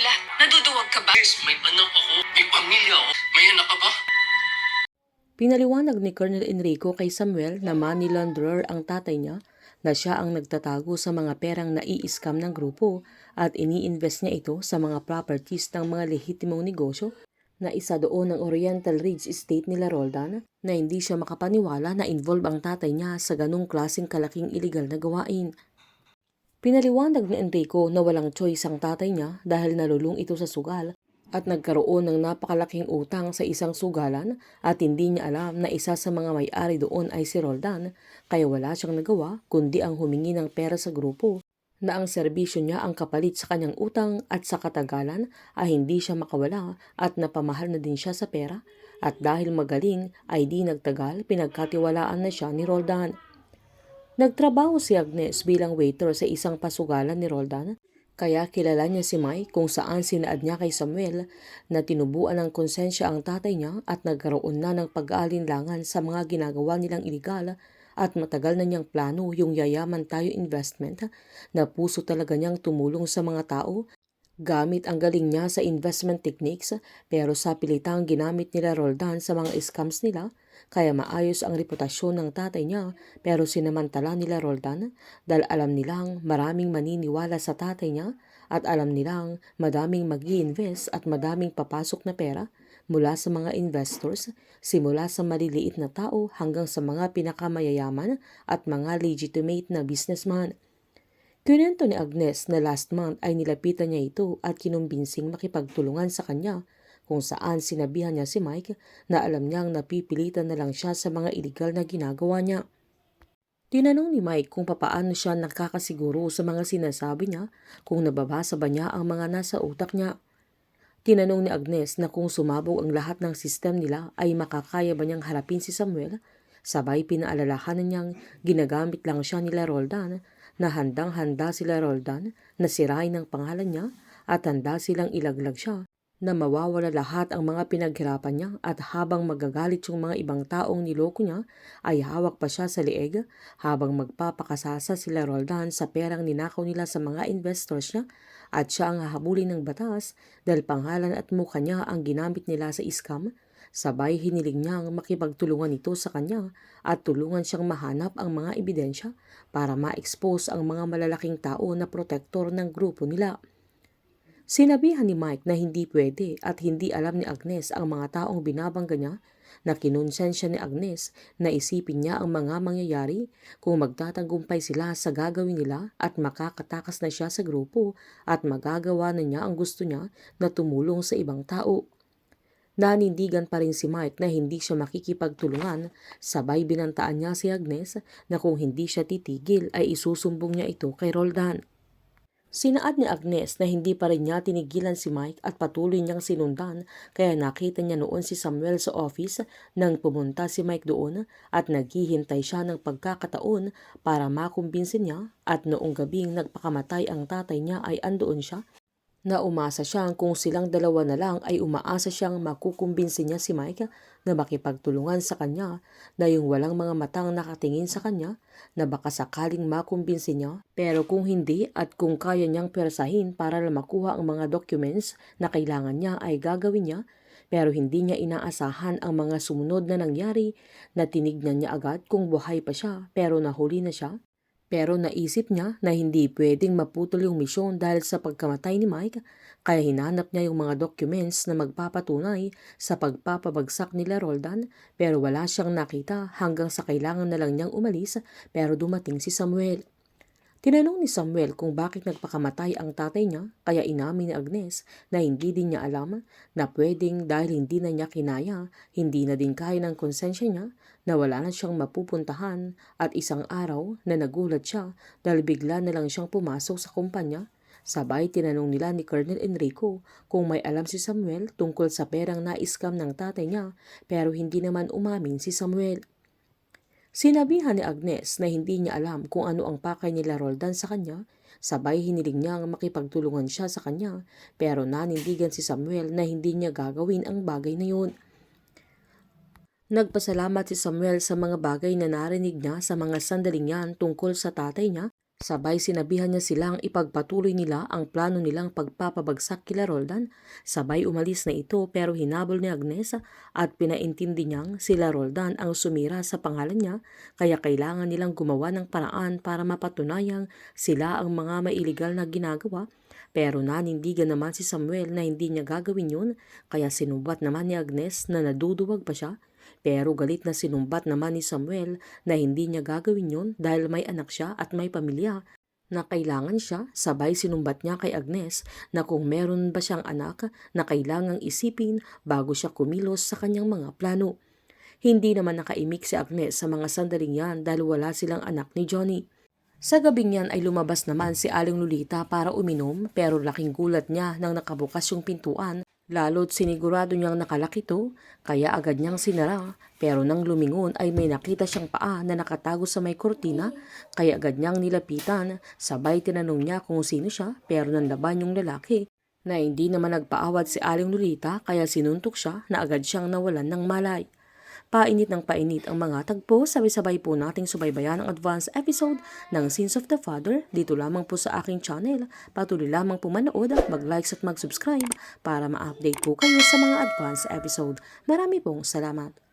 sila. Naduduwag ka ba? Yes, may anak ako, may pamilya ako. May anak ka ba? Pinaliwanag ni Colonel Enrico kay Samuel na money launderer ang tatay niya, na siya ang nagtatago sa mga perang nai-scam ng grupo at ini-invest niya ito sa mga properties ng mga lehitimong negosyo na isa doon ng Oriental Ridge Estate nila Roldan, na hindi siya makapaniwala na involve ang tatay niya sa ganong klaseng kalaking iligal na gawain. Pinaliwanag ni Enrico na walang choice ang tatay niya dahil nalulung ito sa sugal at nagkaroon ng napakalaking utang sa isang sugalan at hindi niya alam na isa sa mga may-ari doon ay si Roldan, kaya wala siyang nagawa kundi ang humingi ng pera sa grupo na ang serbisyo niya ang kapalit sa kanyang utang, at sa katagalan ay hindi siya makawala at napamahal na din siya sa pera, at dahil magaling ay di nagtagal pinagkatiwalaan na siya ni Roldan. Nagtrabaho si Agnes bilang waiter sa isang pasugalan ni Roldan, kaya kilala niya si Mike kung saan sinaad niya kay Samuel na tinubuan ng konsensya ang tatay niya at nagkaroon na ng pag-aalinlangan sa mga ginagawa nilang iligal, at matagal na niyang plano yung Yayaman Tayo investment na puso talaga niyang tumulong sa mga tao gamit ang galing niya sa investment techniques, pero sa pilitang ginamit nila Roldan sa mga scams nila, kaya maayos ang reputasyon ng tatay niya, pero sinamantala nila Roldan dahil alam nilang maraming maniniwala sa tatay niya at alam nilang madaming mag-i-invest at madaming papasok na pera mula sa mga investors, simula sa maliliit na tao hanggang sa mga pinakamayayaman at mga legitimate na businessman. Kunento ni Agnes na last month ay nilapitan niya ito at kinumbinsing makipagtulungan sa kanya, kung saan sinabihan niya si Mike na alam niyang napipilitan na lang siya sa mga iligal na ginagawa niya. Tinanong ni Mike kung papaano siya nakakasiguro sa mga sinasabi niya, kung nababasa ba niya ang mga nasa utak niya. Tinanong ni Agnes na kung sumabog ang lahat ng sistem nila ay makakaya ba niyang harapin si Samuel, sabay pinaalalahanan niyang ginagamit lang siya nila Roldan, na handang-handa sila Roldan na sirain ang pangalan niya at handa silang ilaglag siya, na mawawala lahat ang mga pinaghirapan niya, at habang magagalit yung mga ibang taong niloko niya ay hawak pa siya sa leeg habang magpapakasasa sila Roldan sa perang ninakaw nila sa mga investors niya, at siya ang hahabulin ng batas dahil pangalan at mukha niya ang ginamit nila sa scam. Sabay hiniling niyang makipagtulungan ito sa kanya at tulungan siyang mahanap ang mga ebidensya para ma-expose ang mga malalaking tao na protektor ng grupo nila. Sinabihan ni Mike na hindi pwede at hindi alam ni Agnes ang mga taong binabangga niya, na kinonsensya ni Agnes na isipin niya ang mga mangyayari kung magtatagumpay sila sa gagawin nila at makakatakas na siya sa grupo at magagawa na niya ang gusto niya na tumulong sa ibang tao. Nanindigan pa rin si Mike na hindi siya makikipagtulungan, sabay binantaan niya si Agnes na kung hindi siya titigil ay isusumbong niya ito kay Roldan. Sinaad ni Agnes na hindi pa rin niya tinigilan si Mike at patuloy niyang sinundan, kaya nakita niya noon si Samuel sa office nang pumunta si Mike doon at naghihintay siya ng pagkakataon para makumbinsin niya, at noong gabing nagpakamatay ang tatay niya ay andoon siya, na umasa siyang kung silang dalawa na lang ay umaasa siyang makukumbinsin niya si Mike na makipagtulungan sa kanya, na yung walang mga matang nakatingin sa kanya na baka sakaling makumbinsin niya, pero kung hindi at kung kaya niyang persahin para lang makuha ang mga documents na kailangan niya ay gagawin niya. Pero hindi niya inaasahan ang mga sumunod na nangyari, na tinignan niya agad kung buhay pa siya pero nahuli na siya. Pero naisip niya na hindi pwedeng maputol yung misyon dahil sa pagkamatay ni Mike, kaya hinanap niya yung mga documents na magpapatunay sa pagpapabagsak nila Roldan, pero wala siyang nakita hanggang sa kailangan na lang niyang umalis, pero dumating si Samuel. Tinanong ni Samuel kung bakit nagpakamatay ang tatay niya, kaya inamin ni Agnes na hindi din niya alam, na pwedeng dahil hindi na niya kinaya, hindi na din kaya ng konsensya niya, na wala na siyang mapupuntahan, at isang araw na nagulat siya dahil bigla na lang siyang pumasok sa kumpanya. Sabay tinanong nila ni Colonel Enrico kung may alam si Samuel tungkol sa perang na-scam ng tatay niya, pero hindi naman umamin si Samuel. Sinabihan ni Agnes na hindi niya alam kung ano ang pakay nila Roldan sa kanya, sabay hiniling niyang makipagtulungan siya sa kanya, pero nanindigan si Samuel na hindi niya gagawin ang bagay na yun. Nagpasalamat si Samuel sa mga bagay na narinig niya sa mga sandaling yan tungkol sa tatay niya, Sabay sinabihan niya silang ipagpatuloy nila ang plano nilang pagpapabagsak kila Roldan. Sabay umalis na ito pero hinabol ni Agnes at pinaintindi niyang sila Roldan ang sumira sa pangalan niya kaya kailangan nilang gumawa ng paraan para mapatunayang sila ang mga mailigal na ginagawa. Pero nanindigan naman si Samuel na hindi niya gagawin yun kaya sinumbat naman ni Agnes na naduduwag pa siya. Pero galit na sinumbat naman ni Samuel na hindi niya gagawin yun dahil may anak siya at may pamilya na kailangan siya. Sabay sinumbat niya kay Agnes na kung meron ba siyang anak na kailangang isipin bago siya kumilos sa kanyang mga plano. Hindi naman nakaimik si Agnes sa mga sandaling yan dahil wala silang anak ni Johnny. Sa gabing yan ay lumabas naman si Aling Lolita para uminom pero laking gulat niya nang nakabukas yung pintuan. Lalo't sinigurado niyang nakalak ito, kaya agad niyang sinara. Pero nang lumingon ay may nakita siyang paa na nakatago sa may kortina, kaya agad niyang nilapitan. Sabay tinanong niya kung sino siya, pero nanlaban yung lalaki na hindi naman nagpaawat si Aling Lolita kaya sinuntok siya na agad siyang nawalan ng malay. Painit ng painit ang mga tagpo, sabay-sabay po nating subaybayan ang advance episode ng Sins of the Father dito lamang po sa aking channel. Patuloy lamang po manood, mag-likes at mag-subscribe para ma-update po kayo sa mga advance episode. Marami pong salamat.